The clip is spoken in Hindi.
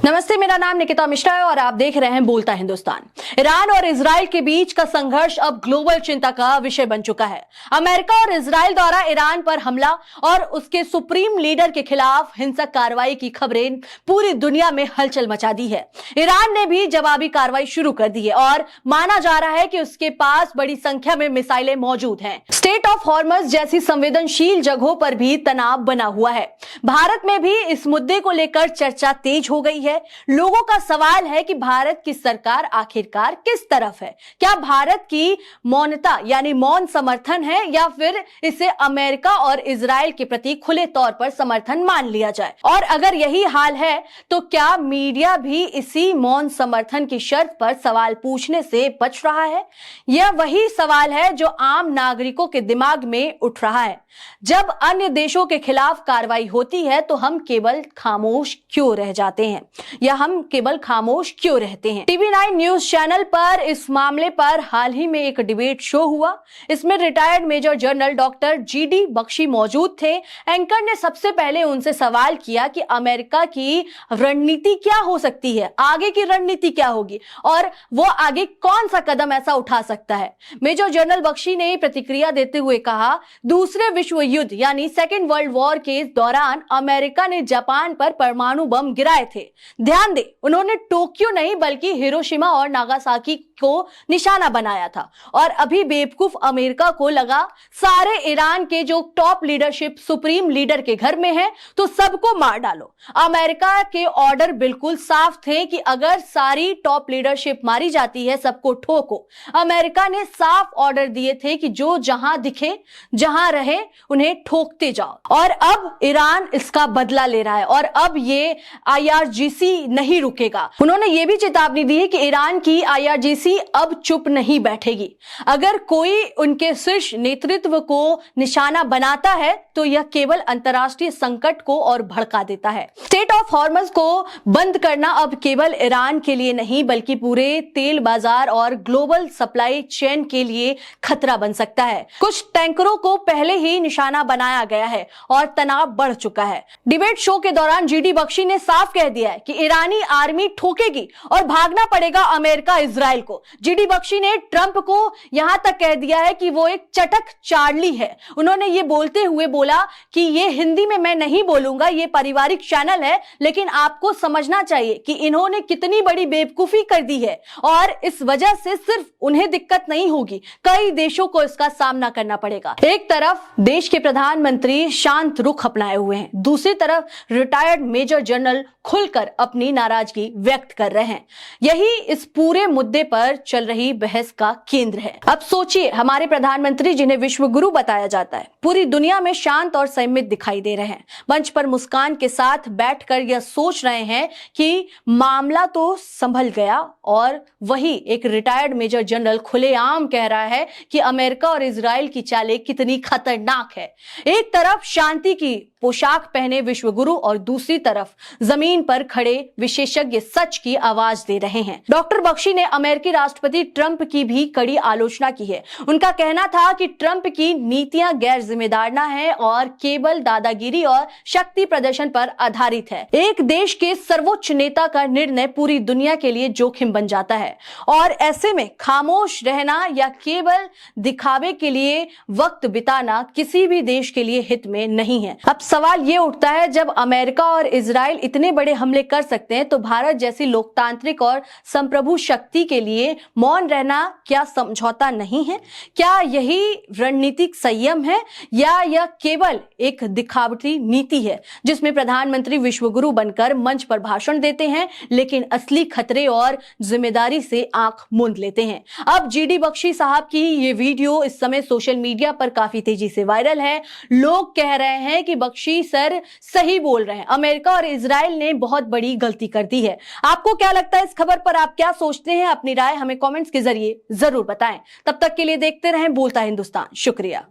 नमस्ते, मेरा नाम निकिता मिश्रा है और आप देख रहे हैं बोलता हिंदुस्तान। ईरान और इजराइल के बीच का संघर्ष अब ग्लोबल चिंता का विषय बन चुका है। अमेरिका और इजराइल द्वारा ईरान पर हमला और उसके सुप्रीम लीडर के खिलाफ हिंसक कार्रवाई की खबरें पूरी दुनिया में हलचल मचा दी है। ईरान ने भी जवाबी कार्रवाई शुरू कर दी है और माना जा रहा है कि उसके पास बड़ी संख्या में मिसाइलें मौजूद हैं। स्ट्रेट ऑफ हॉर्मज जैसी संवेदनशील जगहों पर भी तनाव बना हुआ है। भारत में भी इस मुद्दे को लेकर चर्चा तेज हो गई है। लोगों का सवाल है कि भारत की सरकार आखिरकार किस तरफ है। क्या भारत की मौनता यानी मौन समर्थन है या फिर इसे अमेरिका और इजराइल के प्रति खुले तौर पर समर्थन मान लिया जाए? और अगर यही हाल है तो क्या मीडिया भी इसी मौन समर्थन की शर्त पर सवाल पूछने से बच रहा है? यह वही सवाल है जो आम नागरिकों के दिमाग में उठ रहा है। जब अन्य देशों के खिलाफ कार्रवाई होती है तो हम केवल खामोश क्यों रह जाते हैं या हम केवल खामोश क्यों रहते हैं? टीवी 9 न्यूज चैनल पर इस मामले पर हाल ही में एक डिबेट शो हुआ। इसमें retired major general doctor GD Bakshi मौजूद थे। एंकर ने सबसे पहले उनसे सवाल किया कि अमेरिका की रणनीति क्या हो सकती है, आगे की रणनीति क्या होगी और वो आगे कौन सा कदम ऐसा उठा सकता है। मेजर जनरल बख्शी ने प्रतिक्रिया देते हुए कहा, दूसरे विश्व युद्ध यानी सेकेंड वर्ल्ड वॉर के दौरान अमेरिका ने जापान पर परमाणु बम गिराए थे। ध्यान दे, उन्होंने टोक्यो नहीं बल्कि हिरोशिमा और नागासाकी को निशाना बनाया था। और अभी बेवकूफ अमेरिका को लगा सारे ईरान के जो टॉप लीडरशिप सुप्रीम लीडर के घर में है तो सबको मार डालो। अमेरिका के ऑर्डर बिल्कुल साफ थे कि अगर सारी टॉप लीडरशिप मारी जाती है सबको ठोको। अमेरिका ने साफ ऑर्डर दिए थे कि जो जहां दिखे जहां रहे उन्हें ठोकते जाओ। और अब ईरान इसका बदला ले रहा है और अब ये IRGC नहीं रुकेगा। उन्होंने ये भी चेतावनी दी है कि ईरान की IRGC अब चुप नहीं बैठेगी। अगर कोई उनके शीर्ष नेतृत्व को निशाना बनाता है तो यह केवल अंतर्राष्ट्रीय संकट को और भड़का देता है। स्ट्रेट ऑफ हॉर्मज को बंद करना अब केवल ईरान के लिए नहीं बल्कि पूरे तेल बाजार और ग्लोबल सप्लाई चेन के लिए खतरा बन सकता है। कुछ टैंकरों को पहले ही निशाना बनाया गया है और तनाव बढ़ चुका है। डिबेट शो के दौरान जीडी बख्शी ने साफ कह दिया है कि ईरानी आर्मी ठोकेगी और भागना पड़ेगा अमेरिका इजराइल को। जीडी बख्शी ने ट्रंप को यहां तक कह दिया है कि वो एक चटक चार्ली है। उन्होंने ये बोलते हुए बोला कि ये हिंदी में मैं नहीं बोलूंगा, ये पारिवारिक चैनल है, लेकिन आपको समझना चाहिए कि इन्होंने कितनी बड़ी बेवकूफी कर दी है और इस वजह से सिर्फ उन्हें दिक्कत नहीं होगी, कई देशों को इसका सामना करना पड़ेगा। एक तरफ देश के प्रधानमंत्री शांत रुख अपनाए हुए हैं, दूसरी तरफ रिटायर्ड मेजर जनरल खुलकर अपनी नाराजगी व्यक्त कर रहे हैं। यही इस पूरे मुद्दे पर चल रही बहस का केंद्र है। अब सोचिए, हमारे प्रधानमंत्री जिन्हें विश्व गुरु बताया जाता है पूरी दुनिया में शांत और संयमित दिखाई दे रहे हैं। मंच पर मुस्कान के साथ बैठकर यह सोच रहे हैं कि मामला तो संभल गया और वही एक रिटायर्ड मेजर जनरल खुलेआम कह रहा है कि अमेरिका और इजराइल की चालें कितनी खतरनाक है। एक तरफ शांति की पोशाक पहने विश्व गुरु और दूसरी तरफ जमीन पर खड़े विशेषज्ञ सच की आवाज दे रहे हैं। डॉक्टर बख्शी ने अमेरिकी राष्ट्रपति ट्रंप की भी कड़ी आलोचना की है। उनका कहना था कि ट्रंप की नीतियां गैर जिम्मेदाराना है और केवल दादागिरी और शक्ति प्रदर्शन पर आधारित है। एक देश के सर्वोच्च नेता का निर्णय पूरी दुनिया के लिए जोखिम बन जाता है और ऐसे में खामोश रहना या केवल दिखावे के लिए वक्त बिताना किसी भी देश के लिए हित में नहीं है। अब सवाल ये उठता है, जब अमेरिका और इजराइल इतने बड़े हमले कर सकते हैं तो भारत जैसी लोकतांत्रिक और संप्रभु शक्ति के लिए मौन रहना क्या समझौता नहीं है? क्या यही रणनीतिक संयम है या यह केवल एक दिखावटी नीति है जिसमें प्रधानमंत्री विश्वगुरु बनकर मंच पर भाषण देते हैं लेकिन असली खतरे और जिम्मेदारी से आंख मूंद लेते हैं? अब जीडी बख्शी साहब की ये वीडियो इस समय सोशल मीडिया पर काफी तेजी से वायरल है। लोग कह रहे हैं कि बख्शी सर सही बोल रहे हैं, अमेरिका और इजराइल ने बहुत बड़ी गलती कर दी है। आपको क्या लगता है इस खबर पर? आप क्या सोचते हैं? अपनी राय हमें कमेंट्स के जरिए जरूर बताएं। तब तक के लिए देखते रहें बोलता हिंदुस्तान। शुक्रिया।